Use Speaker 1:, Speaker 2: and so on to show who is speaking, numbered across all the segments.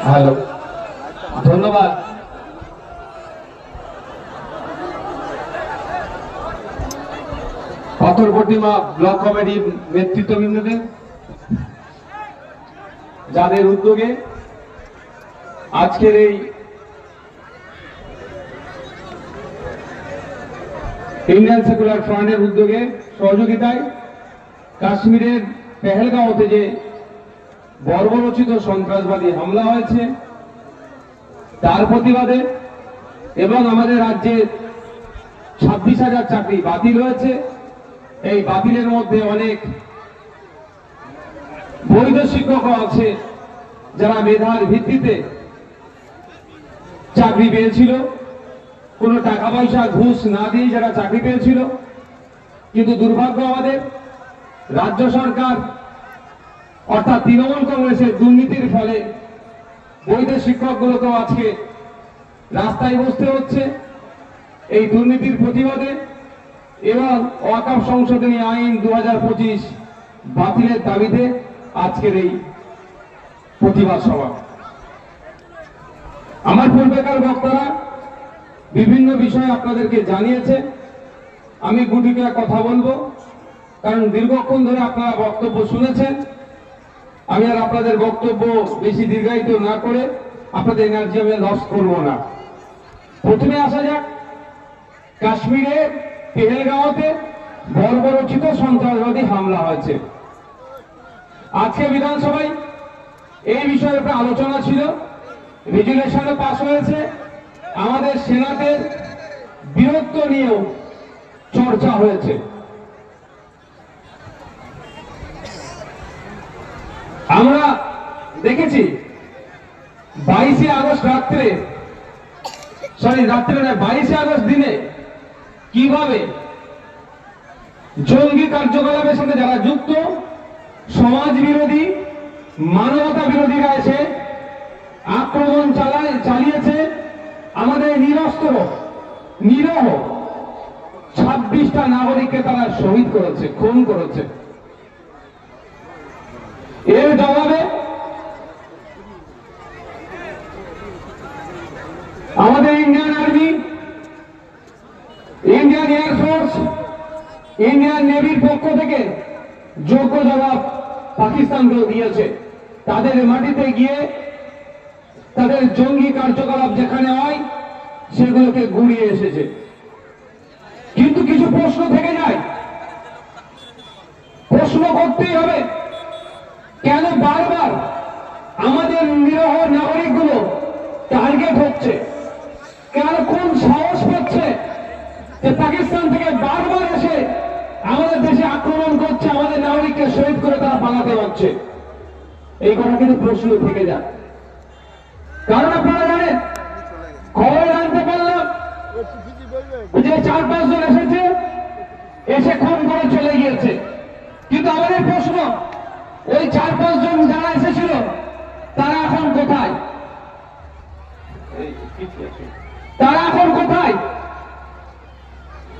Speaker 1: Hello, ধন্যবাদ। পাথরঘটিমা block কমিটির নেতৃত্ববৃন্দদের, যাদের উদ্যোগে আজকের এই ইন্ডিয়ান সেকুলার ফ্রন্টের উদ্যোগে সহযোগিতায় কাশ্মীরের পেহেলগাঁওতে যে বর্বরচিত সন্ত্রাসবাদী হামলা হয়েছে তার প্রতিবাদে এবং আমাদের রাজ্যে 26,000 চাকরি বাতিল হয়েছে, এই বাতিলের মধ্যে অনেক বৈধ শিক্ষকও আছে যারা মেধার ভিত্তিতে চাকরি পেয়েছিল, কোনো টাকা পয়সা ঘুষ না দিয়ে যারা চাকরি পেয়েছিল। কিন্তু দুর্ভাগ্য আমাদের রাজ্য সরকার অর্থাৎ তৃণমূল কংগ্রেসের দুর্নীতির ফলে বৈধ শিক্ষকগুলোকেও আজকে রাস্তায় বসতে হচ্ছে। এই দুর্নীতির প্রতিবাদে এবং ওয়াকফ সংশোধনী আইন 2025 বাতিলের দাবিতে আজকের এই প্রতিবাদ সভা। আমার পূর্বেকার বক্তারা বিভিন্ন বিষয় আপনাদেরকে জানিয়েছে, আমি গুটিকা কথা বলবো কারণ দীর্ঘক্ষণ ধরে আপনারা বক্তব্য শুনেছেন। আমি আর আপনাদের বক্তব্য বেশি দীর্ঘায়িত না করে আপনাদের এনার্জি আমি লস করবো না। প্রথমে আসা যাক কাশ্মীরের পেহেলগাঁওতে বর্বরচিত সন্ত্রাসবাদী হামলা হয়েছে। আজকে বিধানসভায় এই বিষয়ের উপরে আলোচনা ছিল, রেজুলেশনও পাস হয়েছে, আমাদের সেনাতের বীরত্ব নিয়েও চর্চা হয়েছে। আমরা দেখেছি 22 আগস্ট রাত্রে 22 আগস্ট দিনে কিভাবে জঙ্গি কার্যকলাপের সাথে যারা যুক্ত সমাজ বিরোধী মানবতা বিরোধীরা এসে আক্রমণ চালিয়েছে। আমাদের নিরস্ত্র নিরহ 26টা নাগরিককে তারা শহীদ করেছে, খুন করেছে। এর জবাবে আমাদের Indian army, Indian air force, Indian নেভির পক্ষ থেকে যোগ্য জবাব পাকিস্তানকে দিয়েছে। তাদের মাটিতে গিয়ে তাদের জঙ্গি কার্যকলাপ যেখানে হয় সেগুলোকে গুড়িয়ে এসেছে। কিন্তু কিছু প্রশ্ন থেকে যায়, প্রশ্ন করতেই হবে, কেন বারবার আমাদের নিরহ নাগরিকগুলো টার্গেট হচ্ছে? কেন কোন সাহস পাচ্ছে যে পাকিস্তান থেকে বারবার এসে আমাদের দেশে আক্রমণ করছে, আমাদের নাগরিককে শহীদ করে তারা পালাতে পারছে? এই কথা কিন্তু প্রশ্ন থেকে যায়। কারণ আপনারা জানেন, খবর জানতে পারলাম যে 4-5 জন এসেছে, এসে খুন করে চলে গিয়েছে। কিন্তু আমাদের প্রশ্ন, ওই 4-5 জন যারা এসেছিল তারা এখন কোথায়? তারা এখন কোথায়?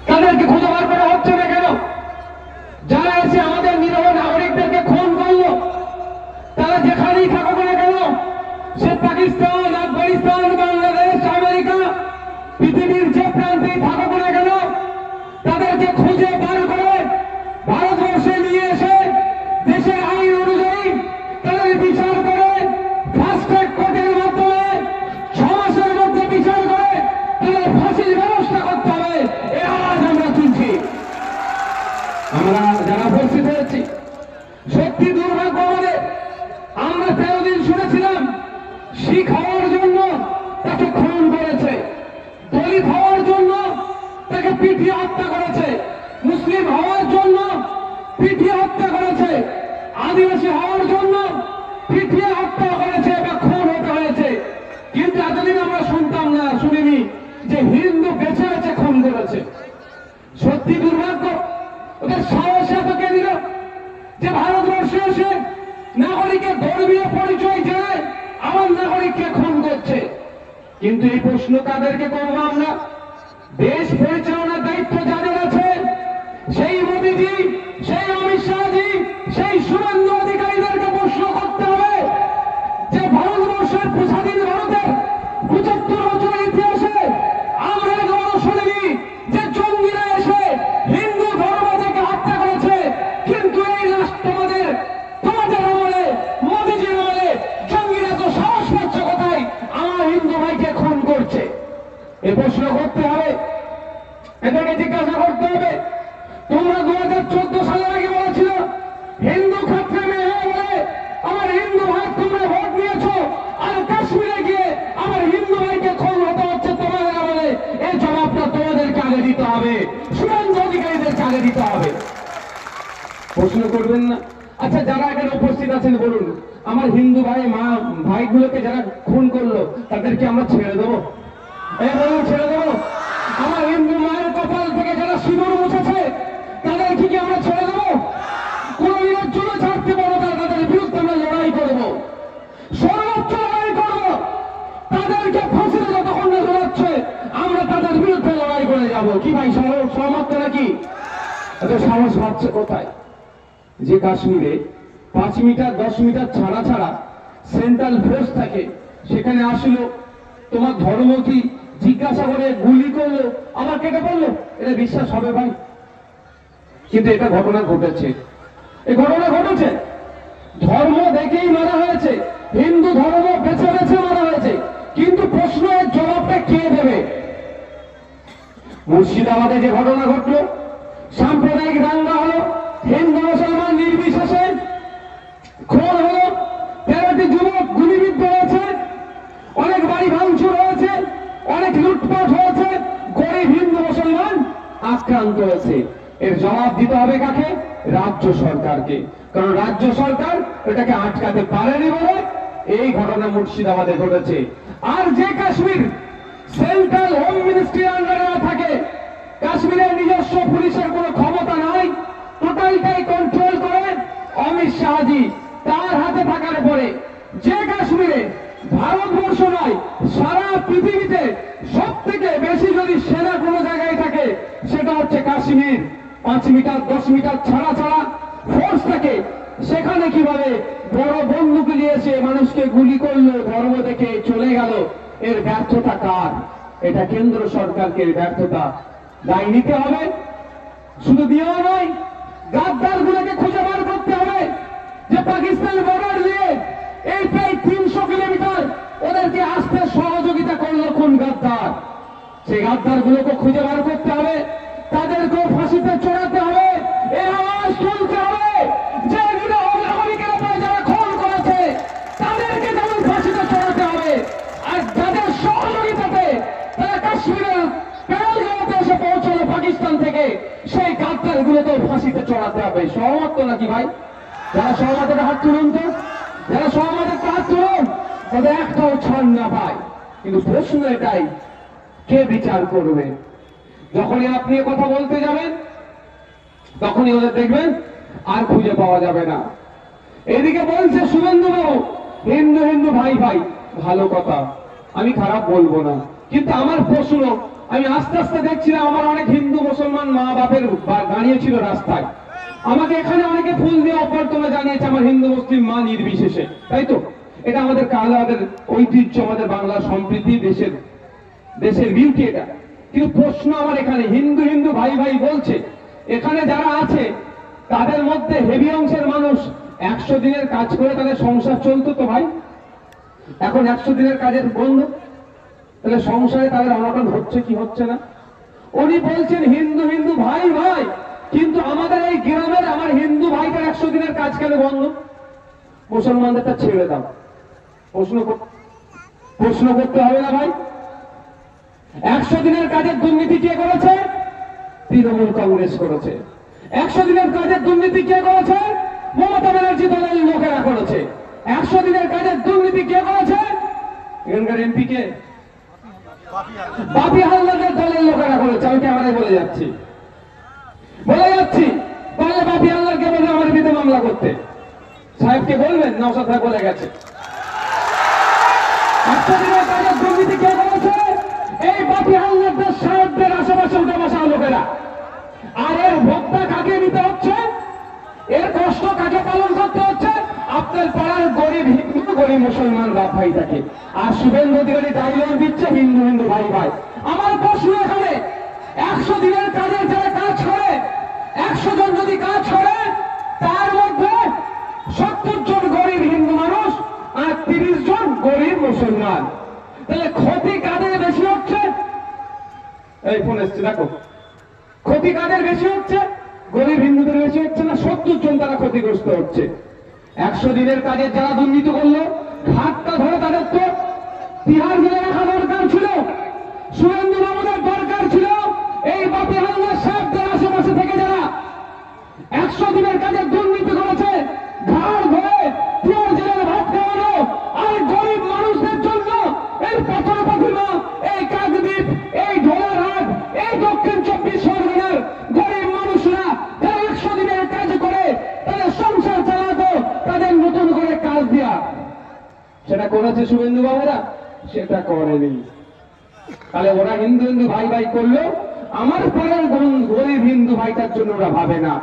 Speaker 1: তাদেরকে খুঁজে বার করা হচ্ছে না কেন? যারা এসে আমাদের নিরহ নাগরিকদেরকে খুন করলো তারা যেখানেই থাকুক না কেন, সে পাকিস্তান, আফগানিস্তান, বাংলাদেশ, আমেরিকা, পৃথিবীর যে প্রান্তেই থাকুক না কেন, তাদেরকে খুঁজে বার করে ভারতবর্ষে নিয়ে এসে দেশের আইন অনুযায়ী তাদের বিচার করে ফাস্ট ট্র্যাক কোর্টের মাধ্যমে 6 মাসের মধ্যে বিচার করে তাদের ফাঁসির ব্যবস্থা করতে হবে। এ আওয়াজ আমরা তুলছি। আমরা যারা উপস্থিত হয়েছি, সত্যি দুর্ভাগ্য আমাদের। আমরা 13 দিন শুনেছিলাম শিখ হওয়ার জন্য তাকে খুন করেছে, দলিত হওয়ার জন্য তাকে পিটিয়ে হত্যা করেছে, মুসলিম হওয়ার জন্য পিটিয়ে হত্যা করেছে, আদিবাসী হওয়ার জন্য পিটিয়ে হত্যা করেছে বা খুন হতে হয়েছে। কিন্তু এতদিন আমরা শুনতাম না, শুনিনি যে হিন্দু বেছে বেছে খুন করেছে। সত্যি দুর্ভাগ্য। ওদের সাহস এতকে দিল যে ভারতবর্ষে এসে নাগরিকের ধর্মীয় পরিচয় জেনে আমার নাগরিককে খুন করছে। কিন্তু এই প্রশ্ন তাদেরকে করবো আমরা, দেশ পরিচালনার দায়িত্ব যাদের আছে, সেই মোদীজি, সেই অমিত শাহজি, সেই শুভেন্দু অধিকারীদেরকে প্রশ্ন করতে এদেরকে জিজ্ঞাসা করতে হবে, তোমরা 2014 সালের আগে বলেছিল হিন্দু ক্ষেত্রে মেয়ে বলে আমার হিন্দু ভাই তোমরা ভোট নিয়েছো, আর কাশ্মীরে গিয়ে আমার হিন্দু ভাইকে খুন হতে হচ্ছে তোমাদের আমলে। এই জবাবটা তোমাদেরকে আগে দিতে হবে, শুভেন্দু অধিকারীদেরকে আগে দিতে হবে। প্রশ্ন করবেন না? আচ্ছা, যারা এখানে উপস্থিত আছেন বলুন, আমার হিন্দু ভাই মা ভাইগুলোকে যারা খুন করলো তাদেরকে আমরা ছেড়ে দেবো? ছেড়ে দেবো? আমার হিন্দু মায়ের কপাল থেকে যারা সিঁদুর মুছেছে তাদেরকে কি আমরা ছেড়ে দেবো? কোনদিনের জন্য ছাড়তে পারবো না, তাদের বিরুদ্ধে আমরা লড়াই করবো, সর্বোচ্চ লড়াই করবো। তাদেরকে ফাঁসিতে যতক্ষণ না ঝোলাচ্ছে আমরা তাদের বিরুদ্ধে লড়াই করে যাব। কি ভাই সহমত নাকি? এত সাহস পাচ্ছে কোথায়? যে কাশ্মীরে 5 মিটার 10 মিটার ছাড়া ছাড়া সেন্ট্রাল ফোর্স থাকে, সেখানে আসলো, তোমার ধর্ম কি জিজ্ঞাসা করে গুলি করলো, আবার কেটে পড়লো, এটা বিশ্বাস হবে ভাই? কিন্তু এটা ঘটনা ঘটেছে, এই ঘটনা ঘটেছে। ধর্ম দেখেই মারা হয়েছে, হিন্দু ধর্ম বেছে বেছে মারা হয়েছে, কিন্তু প্রশ্নের জবাবটা কে দেবে? মুর্শিদাবাদে যে ঘটনা ঘটলো, সাম্প্রদায়িক দাঙ্গা হলো, হিন্দু মুসলমান নির্বিশেষে খুন হলো, 13টি যুবক গুলিবিদ্ধ হয়েছে, অনেক বাড়ি ভাঙচুর হয়েছে, অনেক লুটপাট হয়েছে, গরিব হিন্দু মুসলমান আক্রান্ত হয়েছে। এর জবাব দিতে হবে কাকে? রাজ্য সরকারকে। কারণ রাজ্য সরকার এটাকে আটকাতে পারেনি বলে এই ঘটনা মুর্শিদাবাদে ঘটেছে। আর যে কাশ্মীর সেন্ট্রাল হোম মিনিস্ট্রির আন্ডারে থাকে, কাশ্মীরের নিজস্ব পুলিশের কোনো ক্ষমতা নাই, টোটালটাই কন্ট্রোল করে অমিত শাহজি, তার হাতে থাকার পরে যে কাশ্মীরে ভারতবর্ষ নয় সারা পৃথিবীতে সব থেকে বেশি যদি সেনা কোনো জায়গায় থাকে সেটা হচ্ছে কাশ্মীর। 5 মিটার 10 মিটার ছাড়া ছাড়া ফোর্স থাকে, সেখানে কিভাবে বড় বন্দুক নিয়ে এসে মানুষকে গুলি করলো, ধর্ম দেখে চলে গেল, এর ব্যর্থতা কার? এটা কেন্দ্র সরকারকে ব্যর্থতা দায় নিতে হবে। শুধু দিয়েও নয়, গাদ্দার গুলোকে খুঁজে বার করতে হবে, যে পাকিস্তান বর্ডার দিয়ে এই প্রায় 300 কিলোমিটার ওদেরকে আসতে সহযোগিতা করলো কোন গাদ্দার? সেই গাদ্দার গুলোকে খুঁজে বার করতে হবে, তাদেরকেও ফাঁসিতে চড়াতে হবে। এই আওয়াজ তুলতে হবে যে নাগরিকের উপরে যারা খুন করেছে তাদেরকে যেমন ফাঁসিতে চড়াতে হবে, আর যাদের সহযোগিতাতে তারা কাশ্মীরের পেহেলগাঁওতে এসে পৌঁছলো পাকিস্তান থেকে, সেই গাদ্দার গুলোকেও ফাঁসিতে চড়াতে হবে। সহমত তো নাকি ভাই? যারা সহমতের হাত তুলুন তো, যারা সহমতের হাত তুলুন, তাদের একটাও ছাড় না পায়। কিন্তু প্রশ্ন এটাই, কে বিচার করবে? যখনই আপনি কথা বলতে যাবেন তখনই ওদের দেখবেন আর খুঁজে পাওয়া যাবে না। এদিকে বলছে শুভেন্দু বাবু হিন্দু হিন্দু ভাই ভাই, ভালো কথা, আমি খারাপ বলবো না, কিন্তু আমার প্রশ্ন, আমি আস্তে আস্তে দেখছিলাম আমার অনেক হিন্দু মুসলমান মা বাপের দাঁড়িয়েছিল রাস্তায়, আমাকে এখানে অনেকে ফুল দিয়ে অভ্যর্থনা জানিয়েছে, আমার হিন্দু মুসলিম মা নির্বিশেষে, তাই তো? এটা আমাদের আমাদের ঐতিহ্য, আমাদের বাংলার সম্প্রীতি, দেশের বিউটি এটা। কিন্তু প্রশ্ন আমার এখানে, হিন্দু হিন্দু ভাই ভাই বলছে, এখানে যারা আছে তাদের মধ্যে হেভি অংশের মানুষ 100 দিনের কাজ করে তাদের সংসার চলতো তো ভাই, এখন 100 দিনের কাজের বন্ধ, তাহলে সংসারে তাদের অনটন হচ্ছে কি হচ্ছে না? উনি বলছেন হিন্দু হিন্দু ভাই ভাই, কিন্তু আমাদের এই গ্রামের আমার হিন্দু ভাইদের 100 দিনের কাজ কেন বন্ধ? মুসলমানদেরটা ছেড়ে দাও। প্রশ্ন করতে হবে না ভাই? 100 দিনের কাজের দুর্নীতি কে করেছে? তৃণমূল কংগ্রেস করেছে। 100 দিনের কাজের দুর্নীতি কে করেছে? মমতা ব্যানার্জি দলের লোকেরা করেছে। 100 দিনের কাজের দুর্নীতি কে করেছে? এখানকার এমপি কে? বাপি হালদারের দলের লোকেরা করেছে। আমি ক্যামেরায় বলে যাচ্ছি, তাহলে বাপি হালদারকে বলে আমার বিরুদ্ধে মামলা করতে। সাহেবকে বলবেন, নওশাদ সাহেব বলে গেছে। 100 দিনের কাজের দুর্নীতি কে করেছে? এই বাপি হালদারদের সাহেবদের আশেপাশে উঠে বসা লোকেরা। আর এর ভোক্তা কাকে নিতে হচ্ছে? এর কষ্ট কাকে পালন করতে হচ্ছে? আপনার পাড়ার গরিব হিন্দু গরিব মুসলমান বাপ ভাই থাকে। আর শুভেন্দু অধিকারী ডায়লগ দিচ্ছে হিন্দু হিন্দু ভাই ভাই। আমার প্রশ্ন এখানে, 100 দিনের কাজে যারা কাজ করে, 100 জন যদি কাজ করে, তার মধ্যে 70 জন গরিব হিন্দু মানুষ আর 30 জন গরিব মুসলমান, তাহলে ক্ষতি কাদের বেশি হচ্ছে? এই ফোন এসছে দেখো, ক্ষতি কাদের বেশি হচ্ছে? গরিব হিন্দুদের বেশি হচ্ছে না? 70 জন তারা ক্ষতিগ্রস্ত হচ্ছে। 100 দিনের কাজের যারা দুর্নীতি করলো, ঘাটটা ধরে তাদের তো তিহার জেলে রাখা দরকার ছিল। সুরেন্দ্র বাবুদের দরকার ছিল এই বাপি হালদার সাহেবদের আশেপাশে থেকে যারা 100 দিনের কাজের দুর্নীতি করেছে, ঘাড় ধরে তিহার জেলের ভাত খাওয়ানো। আর গরিব মানুষদের জন্য এই পাথর প্রতিমা, এই কাকদ্বীপ, এই ঢোলারহাট, এই দক্ষিণ 24 পরগনার গরিব মানুষরা যারা 100 দিনের কাজ করে তাদের সংসার চালাতো, তাদের নতুন করে কাজ দেয়া, সেটা করেছে শুভেন্দু বাবুরা? সেটা করেনি। তাহলে ওরা হিন্দু হিন্দু ভাই ভাই করলো, আমার পরের গরিব হিন্দু ভাইটার জন্য ওরা ভাবে না।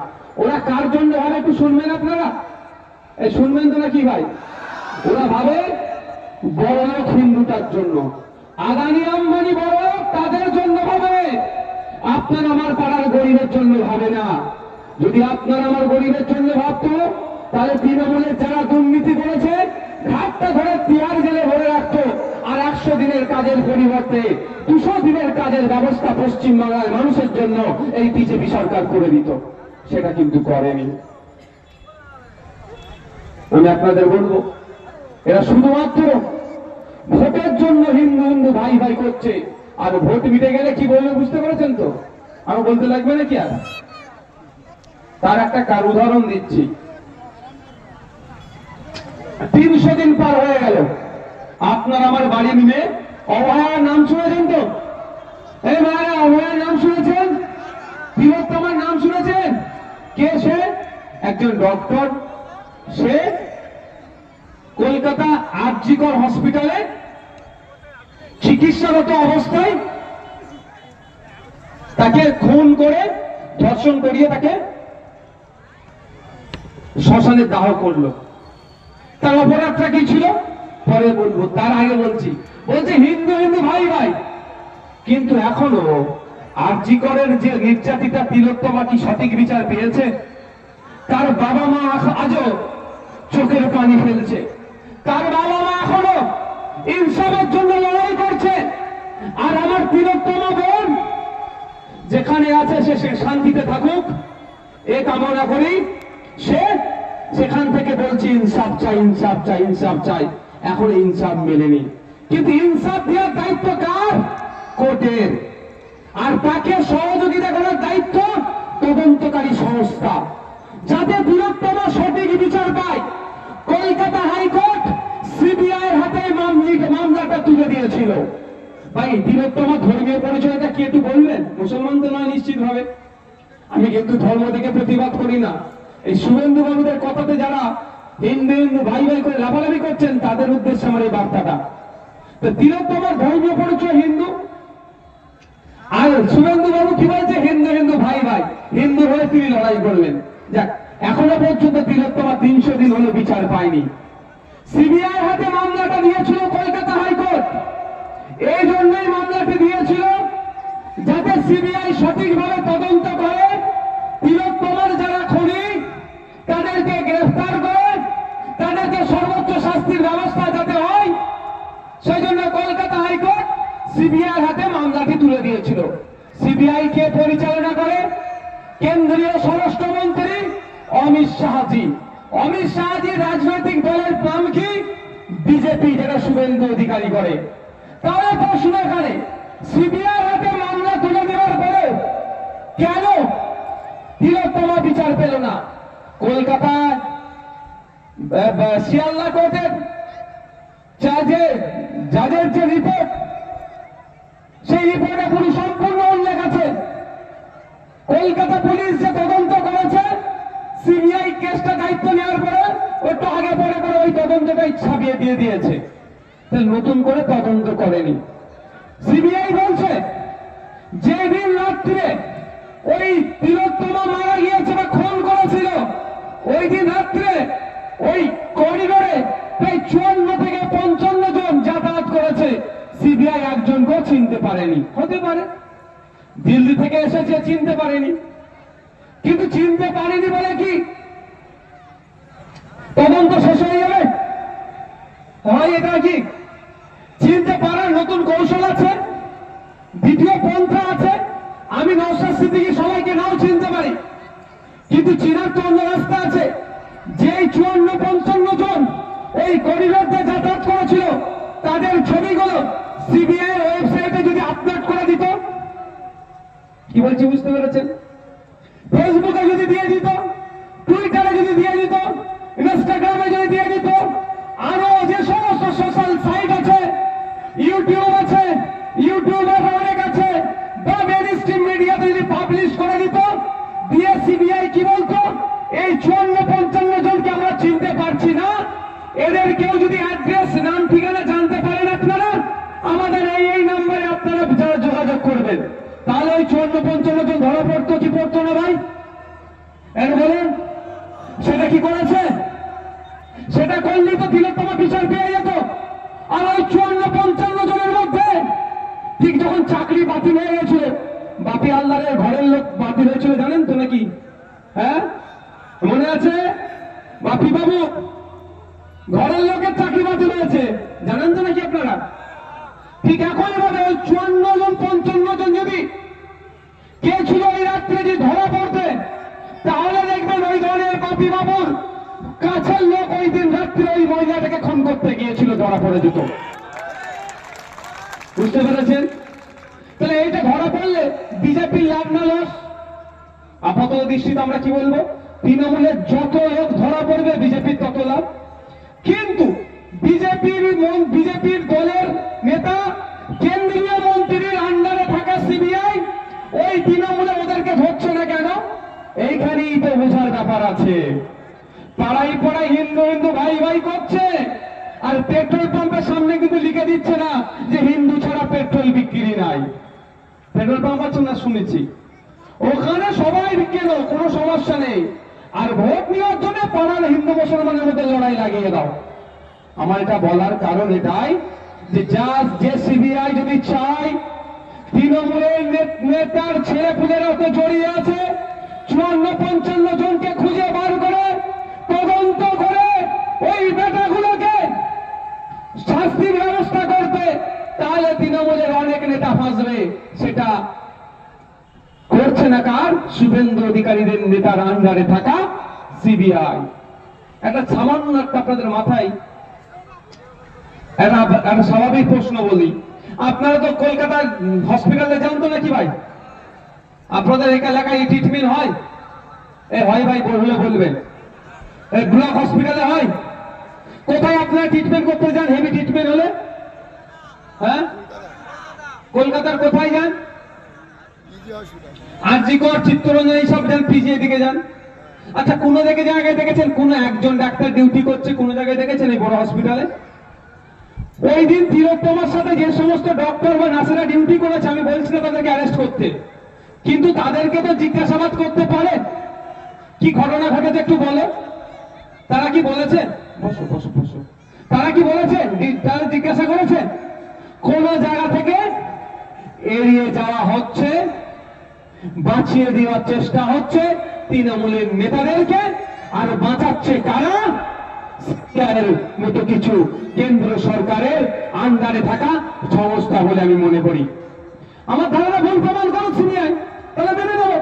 Speaker 1: ওরা কার জন্য ভাবে একটু শুনবেন আপনারা? এই শুনবেন তো নাকি ভাই? ওরা ভাবে বড়লোক হিন্দুটার জন্য, আদানি আম্বানি বড়লোক তাদের জন্য ভাবে। আপনার আমার পাড়ার গরিবের জন্য ভাবে না। যদি আপনার আমার গরিবের জন্য ভাবতো, তাহলে তৃণমূলের যারা দুর্নীতি করেছে ঘাটটা ধরে তিহার জেলে ভরে রাখতো, আর 100 দিনের কাজের পরিবর্তে 200 দিনের কাজের ব্যবস্থা পশ্চিমবাংলার মানুষের জন্য এই বিজেপি সরকার করে দিত। সেটা কিন্তু করেনি। আমি আপনাদের বলবো, এরা শুধুমাত্র ভোটের জন্য হিন্দু হিন্দু ভাই ভাই করছে। আর ভোট মিটে গেলে কি বলবে বুঝতে পেরেছেন তো? আমার বলতে লাগবে নাকি আর? তার একটা উদাহরণ দিচ্ছি। 300 দিন পার হয়ে গেল, আপনার আমার বাড়ি নিয়ে অভয়ার নাম শুনেছেন তো? এই ভাইরা, অভয়ার নাম শুনেছেন? তিলোত্তমার নাম শুনেছেন? কে সে? একজন ডক্টর। সে কলকাতা আরজিকর হসপিটালে চিকিৎসারত অবস্থায় তাকে খুন করে, ধর্ষণ করিয়ে তাকে শ্মশানে দাহ করলো। তার অপরাধটা কি ছিল পরে বলবো, তার আগে বলছি হিন্দু হিন্দু ভাই ভাই। কিন্তু এখনো আরজিকরের যে নির্যাতিতা তিলোত্তমা কি সঠিক বিচার পেয়েছে? তার বাবা মা আজও চোখের পানি ফেলছে। তার বাবা মা এখনো ইনসাফের জন্য লড়াই করছে। আর আমার তিলোত্তমা বোন যেখানে আছে সে শান্তিতে থাকুক, এ কামনা করি। সে সেখান থেকে বলছে ইনসাফ চাই, ইনসাফ চাই, ইনসাফ চাই। এখন ইনসাফ মেলেনি। কিন্তু ইনসাফ দেওয়ার দায়িত্ব কার? কোর্টের। আর তাকে সহযোগিতা করার দায়িত্ব তদন্তকারী সংস্থা, যাতে তিলোত্তমা সঠিক বিচার পায়। কলকাতা হাইকোর্ট সিবিআই এর হাতে মামলাটা তুলে দিয়েছিল। ভাই, তিলোত্তমা ধর্মীয় পরিচয়টা কি একটু বলবেন? মুসলমান তো নয় নিশ্চিত ভাবে। আমি কিন্তু ধর্ম থেকে প্রতিবাদ করি না। এই শুভেন্দু বাবুদের কথাতে যারা হিন্দু হিন্দু ভাই ভাই করে লাফালাফি করছেন, তাদের উদ্দেশ্যে আমার এই বার্তাটা। তো তিলোত্তমার ধর্মীয় পরিচয় হিন্দু, আর শুভেন্দু বাবু কি বলছে? হিন্দু হিন্দু ভাই ভাই। হিন্দু হয়ে তিনি লড়াই করলেন। যাক, এখনো পর্যন্ত তিলোত্তমা 300 দিন হলো বিচার পায়নি। সিবিআই হাতে মামলাটা দিয়েছিল কলকাতা হাইকোর্ট। এই জন্যই মামলাটি দিয়েছিল যাতে সিবিআই সঠিকভাবে তদন্ত করে, তিলোত্তমার যারা খুনি তাদেরকে গ্রেফতার করে, তাদেরকে সর্বোচ্চ শাস্তির ব্যবস্থা যাতে হয়। সেই জন্য কলকাতা হাইকোর্ট সিবিআই হাতে মামলাটি তুলে দিয়েছিল। সিবিআই কে পরিচালনা করে? কেন্দ্রীয় স্বরাষ্ট্রমন্ত্রী অমিত শাহজি। অমিত শাহজি রাজনৈতিক দলের নাম কি? বিজেপি, যেটা শুভেন্দু অধিকারী করে। তারা প্রশ্ন করে, সিবিআই হাতে মামলা তুলে দেওয়ার পরে কেন তিলোত্তমা বিচার পেল না? কলকাতায় শিয়ালদা কোর্টের জাজের যে রিপোর্ট, সেই রিপোর্টে পুরো সম্পূর্ণ উল্লেখ আছে। কলকাতা পুলিশ যে তদন্ত করেছে, সিবিআই কেসটা দায়িত্ব নেওয়ার পরে একটু আগে পরে করে ওই তদন্তটাই ছাপিয়ে দিয়ে দিয়েছে। নতুন করে তদন্ত করেনি। সিবিআই বলছে যেদিন রাত্রে ওই তিলোত্তমা মারা গিয়েছে বা খুন করেছিল, ওই দিন রাত্রে ওই করিডোরে প্রায় 54 থেকে 55 জন যাতায়াত করেছে। সিবিআই একজনকেও চিনতে পারেনি। হতে পারে দিল্লি থেকে এসেছে, চিনতে পারেনি। কিন্তু চিনতে পারেনি বলে কি তদন্ত শেষ হয়ে যাবে? হয় এটা কি? চিনতে পারার নতুন কৌশল আছে, দ্বিতীয় পন্থা আছে। আমি নওশাদ সিদ্দিকী সবাইকে নাও চিনতে পারি, কিন্তু চিনার তো অন্য রাস্তা আছে। যে 54-55 জন এই করিডোর দিয়ে যাতায়াত করেছিল তাদের ছবিগুলো সিবিআই ওয়েবসাইটে যদি আপলোড করে দিত, কি বলছি বুঝতে পেরেছেন? ফেসবুকে যদি দিয়ে দিত, টুইটারে যদি দিয়ে দিত, ইনস্টাগ্রামে যদি দিয়ে দিত, আরো যে সমস্ত সোশ্যাল সাইট আছে, ইউটিউব আছে, ইউটিউবার অনেক আছে, বা মেইনস্ট্রিম মিডিয়াতে যদি পাবলিশ করে দিত, দিয়ে সিবিআই কি বলতো, এই 54-55 জনকে আমরা চিনতে পারছি না, এদের কেউ যদি অ্যাড্রেস, নাম, ঠিকানা জানতে পারেন আপনারা, আমাদের এই নাম্বারে আপনারা যোগাযোগ করবেন। তাহলে ওই 54-55 জন ধরা পড়তো কি পড়তো না ভাই? এর বলেন, সেটা কি করেছে? সেটা করলেই তো তিলোত্তমা বিচার পেয়ে যেত। আর ওই 54-55 জনের মধ্যে ঠিক যখন চাকরি বাতিল হয়ে গেছিল, বাপি আল্লাহরের ঘরের লোক বাতিল হয়েছিল, জানেন তো নাকি? হ্যাঁ, মনে আছে? বাপি বাবু ঘরের লোকের চাকরি বাতিল হয়েছে, জানেন তো নাকি আপনারা? ঠিক একই ভাবে ওই 54-55 জন যদি কে ছিল ওই রাত্রে যদি ধরা পড়তে, তাহলে দেখবেন ওই ধরনের বাপি বাবুর কাছের লোক ওই দিন রাত্রে ওই মহিলাটাকে খুন করতে গিয়েছিল, ধরা পড়ে যেত। বুঝতে পেরেছেন? তাহলে এইটা ধরা পড়লে বিজেপির লাভ না লস? আপাতত দৃষ্টিতে আমরা কি বলবো, তৃণমূলের যত লোক ধরা পড়বে বিজেপির তত লাভ। কিন্তু বিজেপির দলের নেতা, কেন্দ্রীয় মন্ত্রীর আন্ডারে থাকা সিবিআই ওই তৃণমূলে ওদেরকে ধরছে না কেন? এইখানেই তো বোঝার ব্যাপার আছে। পাড়াই পাড়ায় হিন্দু হিন্দু ভাই ভাই করছে, আর পেট্রোল পাম্পের সামনে কিন্তু লিখে দিচ্ছে না যে হিন্দু ছাড়া পেট্রোল বিক্রি নাই। পেট্রোল পাম্প আছে না শুনেছি, ওখানে সবাই কেন, কোনো সমস্যা নেই। আর ভোট নেওয়ার জন্য পাড়ার হিন্দু মুসলমানের মধ্যে লড়াই লাগিয়ে দাও। আমার এটা বলার কারণ এটাই যে সিবিআই যদি চায় তৃণমূলের নেতার ছেলে পুলেরা তো জড়িয়ে আছে, 54-55 জনকে খুঁজে বার করে তদন্ত করে ওই বেটাগুলোকে শাস্তির ব্যবস্থা করতে, তাহলে তৃণমূলের অনেক নেতা ফাঁসবে। সেটা করছে না কার? শুভেন্দু অধিকারীদের নেতার আন্ডারে থাকা সিবিআই। একটা সামান্য একটা আপনাদের মাথায় একটা স্বাভাবিক প্রশ্ন বলি, আপনারা তো কলকাতার হসপিটালে যান তো নাকি ভাই? আপনাদের এলাকায় ট্রিটমেন্ট হয়? হয় ভাই, বললে বলবেন। ব্লক হসপিটালে হয়? কোথায় আপনারা ট্রিটমেন্ট করতে যান হেভি ট্রিটমেন্ট হলে? হ্যাঁ, কলকাতার কোথায় যান? আরজিকর, চিত্তরঞ্জন, এইসব যান, পিজি দিকে যান। আচ্ছা, কোন জায়গায় দেখেছেন কোন একজন ডাক্তার ডিউটি করছে? কোন জায়গায় দেখেছেন এই বড় হসপিটালে? ওই দিন তিলোত্তমার সাথে যে সমস্ত ডক্টর বা নার্সেরা ডিউটি করেছে, আমি বলছি না তাদেরকে অ্যারেস্ট করতে, কিন্তু তাদেরকে তো জিজ্ঞাসাবাদ করতে পারে। কি ঘটনা ঘটেছে একটু বলো। তারা কি বলেছেন? বসো বসো বসো। তারা কি বলেছেন? তারা জিজ্ঞাসা করেছেন? কোন জায়গা থেকে এড়িয়ে যাওয়া হচ্ছে, বাঁচিয়ে দেওয়ার চেষ্টা হচ্ছে তৃণমূলের নেতাদেরকে, আর বাঁচাচ্ছে কারা? মতো কিছু কেন্দ্র সরকারের আন্ডারে থাকা সংস্থা বলে আমি মনে করি। আমার ধারণা ভুল প্রমাণ করো সিবিআই, তাহলে মেনে নেব।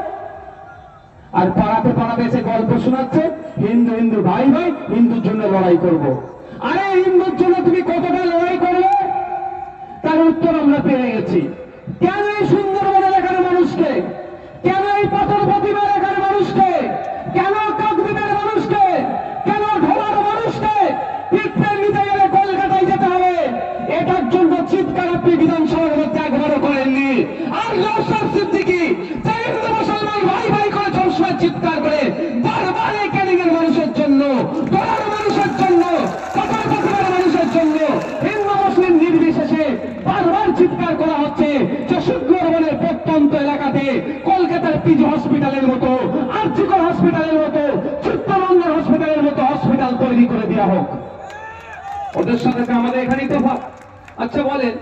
Speaker 1: আর পাড়াতে পাড়াতে এসে গল্প শোনাচ্ছে হিন্দু হিন্দু ভাই ভাই, হিন্দুর জন্য লড়াই করব। আরে হিন্দুর জন্য তুমি কতটা লড়াই করলে? তার উত্তর আমরা পেয়ে গেছি। কেন এই সুন্দরবন এলাকার মানুষকে, কেন এই পাথর প্রতিমা এলাকার মানুষকে, কেন কাকদ্বীপের মানুষকে, কেন ঢোলার মানুষকে ট্রিটমেন্ট নিতে গেলে কলকাতায় যেতে হবে? এটার জন্য চিৎকার আপনি বিধানসভার মধ্যে একবারও করেননি। আর নওশাদ সিদ্দিকী হিন্দু মুসলমান ভাই ভাই করে সবসময় চিৎকার করে বারবার এই ক্যানিংয়ের মানুষের জন্য, ঢোলার মানুষের জন্য, পাথর প্রতিমার মানুষের জন্য, হিন্দু মুসলিম নির্বিশেষে বারবার চিৎকার করা হচ্ছে যে সুন্দরবনের প্রত্যন্ত এলাকাতে কলকাতার পিজি হসপিটালের মতো, আরজিকর হসপিটালের মতো, চিত্তরঞ্জন হসপিটালের মতো হসপিটাল তৈরি করে দেওয়া হোক। ওদের সাথে আমাদের এখানেই তো। আচ্ছা বলেন,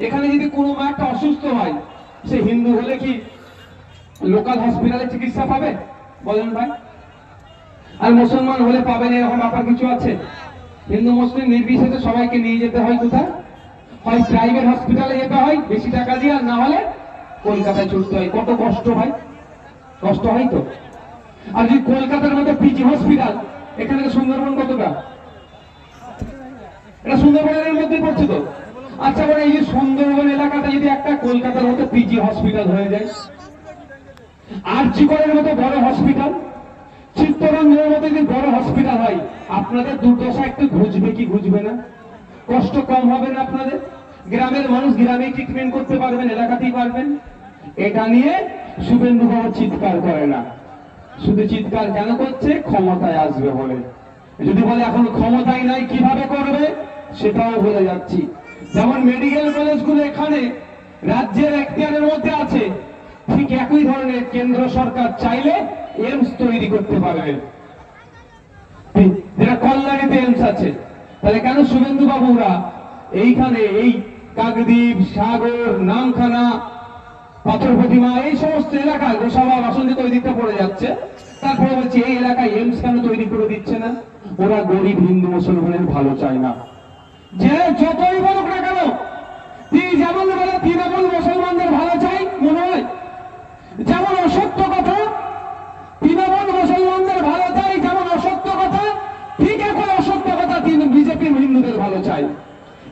Speaker 1: এখানে যদি কোনো মা একটা অসুস্থ হয়, সে হিন্দু হলে কি লোকাল হসপিটালে চিকিৎসা পাবে? বলেন ভাই। আর মুসলমান হলে পাবেন এরকম ব্যাপার কিছু আছে? হিন্দু মুসলিম নির্বিশেষে সবাইকে নিয়ে যেতে হয় কোথায়? হয় প্রাইভেট হসপিটালে যেতে হয় বেশি টাকা দিয়ে, আর না হলে কলকাতায় ছুটতে হয়, কত কষ্ট ভাই, কষ্ট হয় তো। আর যদি কলকাতার মতো পিজি হসপিটাল, এখানে সুন্দরবন কতটা, এটা সুন্দরবনের মধ্যে পড়ছে তো। আচ্ছা বলে এই যে সুন্দরবন এলাকাটা যদি একটা কলকাতার মতো পিজি হসপিটাল হয়ে যায়, আরজিকরের মতো বড় হসপিটাল, চিত্তরঞ্জনের মতো যদি বড় হসপিটাল হয়, আপনাদের দুর্দশা একটু ঘুচবে কি ঘুচবে না? কষ্ট কম হবে না আপনাদের? গ্রামের মানুষ গ্রামেই ট্রিটমেন্ট করতে পারবেন, এলাকাতেই পারবেন। এটা নিয়ে শুভেন্দু বাবু চিৎকার করে না, শুধু চিৎকার কেন করছে? ক্ষমতায় আসবে বলে। যদি বলে এখন ক্ষমতায় নাই কিভাবে করবে, সেটাও বলে যাচ্ছি। যেমন মেডিকেল কলেজগুলো এখানে রাজ্যের এখতিয়ারের মধ্যে আছে, ঠিক একই ধরনের কেন্দ্র সরকার চাইলে এইমস তৈরি করতে পারবে, যেটা কল্যাণীতে এইমস আছে। তাহলে কেন শুভেন্দু বাবুরা এইখানে এই কাকদ্বীপ, সাগর, নামখানা, পাথর প্রতিমা এই সমস্ত এলাকায় গোসাবা বাসন্তী ওই দিকটা পড়ে যাচ্ছে, তারপরে বলছে এই এলাকায় এইমস কেন তৈরি করে দিচ্ছে না? ওরা গরিব হিন্দু মুসলমানের ভালো চায় না। যে যতই বলুক না কেন, তিনি যেমন বলে তৃণমূল মুসলমানদের ভালো চাই মনে হয়, যেমন অসত্য কথা তৃণমূল মুসলমানদের ভালো চাই, যেমন অসত্য কথা ঠিক এখন অসত্য কথা বিজেপি হিন্দুদের ভালো চাই।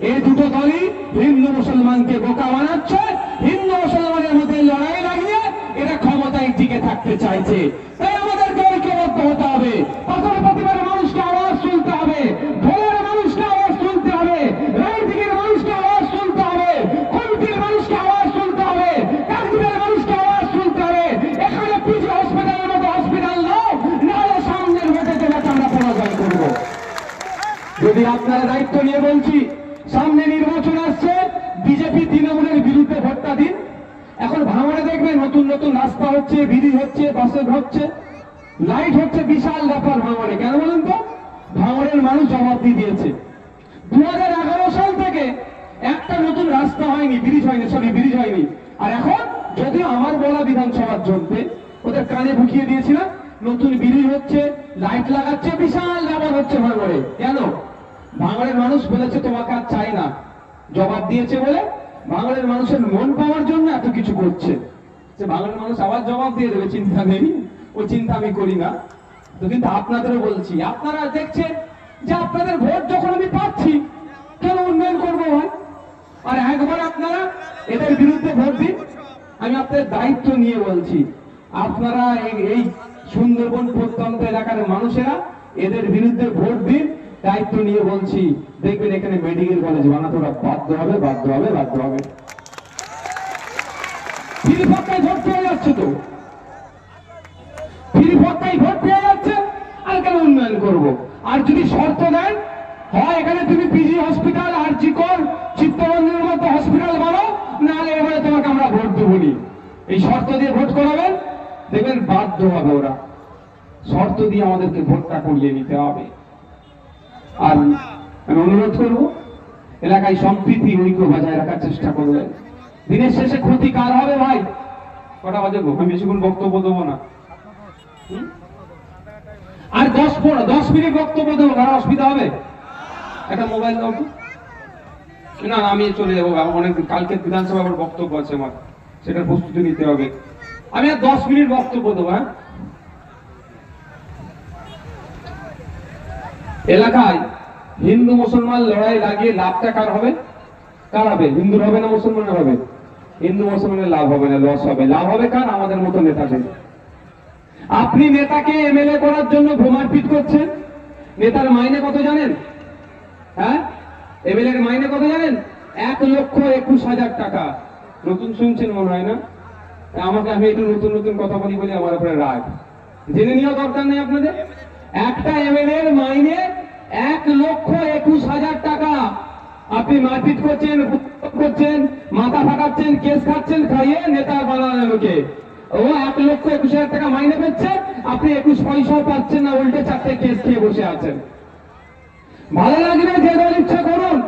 Speaker 1: এই দুটো দলই হিন্দু মুসলমানকে বোকা বানাচ্ছে, হিন্দু মুসলমানের মধ্যে লড়াই লাগিয়ে এরা ক্ষমতায় টিকে থাকতে চাইছে। তাই আমাদেরকে ঐক্যবদ্ধ হতে হবে, পাথর প্রতিবারের মানুষকে আওয়াজ তুলতে হবে, ভোলের মানুষকে আওয়াজ তুলতে হবে, রায়দিঘির মানুষকে আওয়াজ তুলতে হবে, কুলটির মানুষকে আওয়াজ তুলতে হবে, কাকদ্বীপের মানুষকে আওয়াজ তুলতে হবে। এখানে পিজি হসপিটালের মতো হসপিটাল নাও, নাহলে সামনের ভোটে যেটাকে আমরা পরাজয় করব। যদি আপনারা দায়িত্ব নিয়ে বলছি, সামনে নির্বাচন আসছে, বিজেপি তৃণমূলের বিরুদ্ধে ভোটটা দিন। এখন ভাঙড়ে দেখবেন নতুন নতুন রাস্তা হচ্ছে, ব্রিজ হচ্ছে, বাসে হচ্ছে, লাইট হচ্ছে, বিশাল ব্যাপার ভাঙড়ে। কেন বলুন তো? ভাঙড়ের মানুষ জবাব দিয়ে দিয়েছে। 2011 সাল থেকে একটা নতুন রাস্তা হয়নি, ব্রিজ হয়নি, ব্রিজ হয়নি। আর এখন যদিও আমার বলা বিধানসভার জন্য ওদের কানে ঢুকিয়ে দিয়েছিলাম, নতুন ব্রিজ হচ্ছে, লাইট লাগাচ্ছে, বিশাল ব্যাপার হচ্ছে ভাঙড়ে। কেন? ভাঙড়ের মানুষ বলেছে তোমাকে আর চাই না, জবাব দিয়েছে বলে ভাঙড়ের মানুষের মন পাওয়ার জন্য এত কিছু করছে। যে ভাঙড়ের মানুষ আবার জবাব দিয়ে দেবে, চিন্তা নেই, ও চিন্তা আমি করি না। তো কিন্তু আপনাদেরও বলছি, আপনারা দেখছেন যে আপনাদের ভোট যখন আমি পাচ্ছি, কেন উন্নয়ন করবো ভাই? আর একবার আপনারা এদের বিরুদ্ধে ভোট দিন। আমি আপনাদের দায়িত্ব নিয়ে বলছি, আপনারা এই সুন্দরবন প্রত্যন্ত এলাকার মানুষেরা এদের বিরুদ্ধে ভোট দিন, দায়িত্ব নিয়ে বলছি। দেখবেন এখানে মেডিকেল কলেজ বানাতে ওরা বাধ্য হবে, বাধ্য হবে, বাধ্য হবে। ফিরিফাক্কায় ভোট পেয়ে যাচ্ছে তো, ফিরিফাক্কায় ভোট পেয়ে যাচ্ছে, আর কেন উন্নয়ন করব? আর যদি শর্ত দেন, হয় এখানে তুমি পিজি হসপিটাল, আরজিকর, চিত্তরঞ্জনের মতো হসপিটাল বানাও, নাহলে এবারে তোমাকে আমরা ভোট দেবো নি। এই শর্ত দিয়ে ভোট করাবেন, দেখবেন বাধ্য হবে ওরা। শর্ত দিয়ে আমাদেরকে ভোটটা করিয়ে নিতে হবে। আর আমি অনুরোধ করবো, এলাকায় সম্প্রীতি ঐক্য বজায় রাখার চেষ্টা করবেন। দিনের শেষে ক্ষতি কার হবে ভাই? কটা বাজে গো? আমি বেশিক্ষণ বক্তব্য দেবো না, আর 10 মিনিট বক্তব্য দেবো, কারো অসুবিধা হবে? একটা মোবাইল দাও তো। না আমি চলে যাবো, অনেক কালকে বিধানসভা আবার বক্তব্য আছে আমার, সেটার প্রস্তুতি নিতে হবে। আমি আর 10 মিনিট বক্তব্য দেবো। হ্যাঁ, এলাকায় হিন্দু মুসলমান লড়াই লাগিয়ে লাভটা কার হবে? কার হবে? হিন্দুর হবে না মুসলমানের হবে? হিন্দু মুসলমানের লাভ হবে না, লস হবে। লাভ হবে কার? আমাদের মতো নেতাদের। আপনি নেতাকে এমএলএ করার জন্য ভ্রমারপিট করছেন। নেতার মাইনে কত জানেন? হ্যাঁ, এমএলএ এর মাইনে কত জানেন? 1,21,000 টাকা। নতুন শুনছেন মনে হয় না? আমাকে আমি একটু নতুন নতুন কথা বলি বলে আমার উপরে রাগ। জেনে নেওয়া দরকার নেই আপনাদের। একটা এমএলএ এর মাইনে 1,21,000 টাকা। আপনি মারপিট করছেন, মাথা ফাটাচ্ছেন, কেস খাচ্ছেন, খাইয়ে নেতা বানানো লোকে। ও 1,21,000 টাকা মাইনে পেচ্ছে, আপনি 21 পয়সাও পাচ্ছেন না, উল্টে 4টে কেস খেয়ে বসে আছেন। ভালো লাগবে যে দল ইচ্ছা করুন,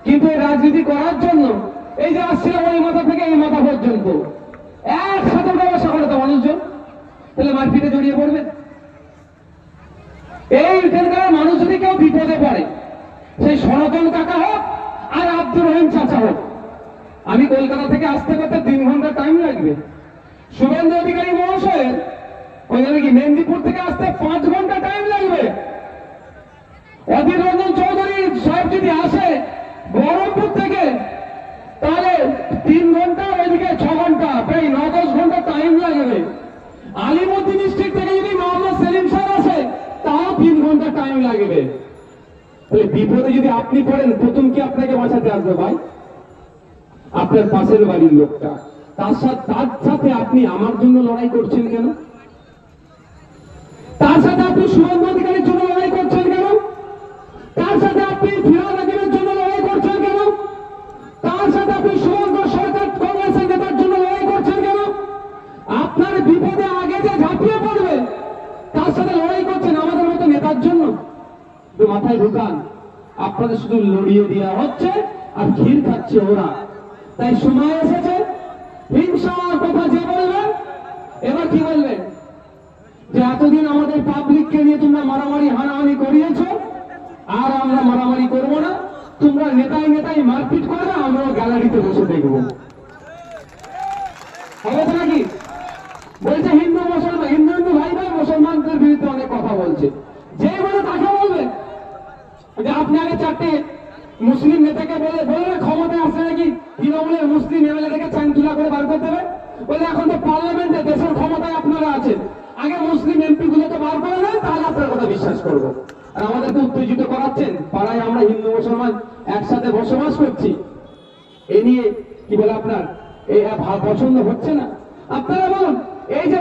Speaker 1: কিন্তু রাজনীতি করার জন্য এই যে আসছিলাম ওই মাথা থেকে এই মাথা পর্যন্ত একসাথে ব্যবসা করে তো মানুষজন, তাহলে মারপিটে জড়িয়ে পড়বে। এই এখানকার মানুষ যদি কেউ বিপদে পড়ে, সেই সনাতন কাকা হোক আর আব্দুর রহিম চাচা হোক, আমি কলকাতা থেকে আসতে করতে 3 ঘন্টা টাইম লাগবে। শুভেন্দু অধিকারী মহাশয়ের ওইখানে কি মেদিনীপুর থেকে আসতে 5 ঘন্টা টাইম লাগবে। অধীর রঞ্জন চৌধুরী সাহেব যদি আসে বহরমপুর থেকে, তাহলে 3 ঘন্টা, ওইদিকে 6 ঘন্টা, প্রায় 9-10 ঘন্টা টাইম লাগবে। আলিমুদ্দিন ডিস্ট্রিক্ট থেকে যদি মোহাম্মদ সেলিম স্যার আসে, তাও 3 ঘন্টা টাইম লাগবে। তাহলে বিপদে যদি আপনি পড়েন, প্রথম কি আপনাকে বাঁচাতে আসবে ভাই? আপনার পাশের বাড়ির লোকটা। তার সাথে আপনি আমার জন্য লড়াই করছেন কেন? তার সাথে আপনি শুভেন্দু অধিকারীর জন্য লড়াই করছেন কেন? তার সাথে আপনি ফিরোজ হাকিমের জন্য লড়াই করছেন কেন? তার সাথে আপনি শুভেন্দু সরকার কংগ্রেসের নেতার জন্য লড়াই করছেন কেন? আপনার বিপদে আগে যে ঝাঁপিয়ে পড়বে, তার সাথে লড়াই করছেন আমাদের মতো নেতার জন্য। তো মাথায় ঢুকান, আপনাদের শুধু লড়িয়ে দেওয়া হচ্ছে আর ঘির খাচ্ছে ওরা। তাই সময় এসেছে, হিংসার কথা যে বলবেন, এবার কি বলবেন? যে এতদিন আমাদের পাবলিককে নিয়ে তোমরা মারামারি হানাহানি করিয়েছ, আর আমরা মারামারি করবো না। তোমরা নেতাই নেতাই মারপিট করবে, আমরাও গ্যালারিতে বসে দেখবো। হবে তো নাকি? বলছে হিন্দু মুসলমান, হিন্দু হিন্দু ভাই ভাই মুসলমানদের বিরুদ্ধে অনেক কথা বলছে। যে বলে তাকে বলবে যে আপনি আগে 4টে মুসলিম নেতাকে বলে ক্ষমতায় আসলে নাকি তৃণমূলের মুসলিম এমএলএদেরকে চাংতুলা করে বার করে দেবে। বলে এখন তো পার্লামেন্টে দেশের ক্ষমতায় আপনারা আছেন, আগে মুসলিম এমপি গুলোকে বার করে নেন, তাহলে আপনার কথা বিশ্বাস করবো। আর আমাদেরকে উত্তেজিত করাচ্ছেন, পাড়ায় আমরা হিন্দু মুসলমান একসাথে বসবাস করছি, এ নিয়ে কি বলে আপনার এই পছন্দ হচ্ছে না? আপনারা বলুন, এই যে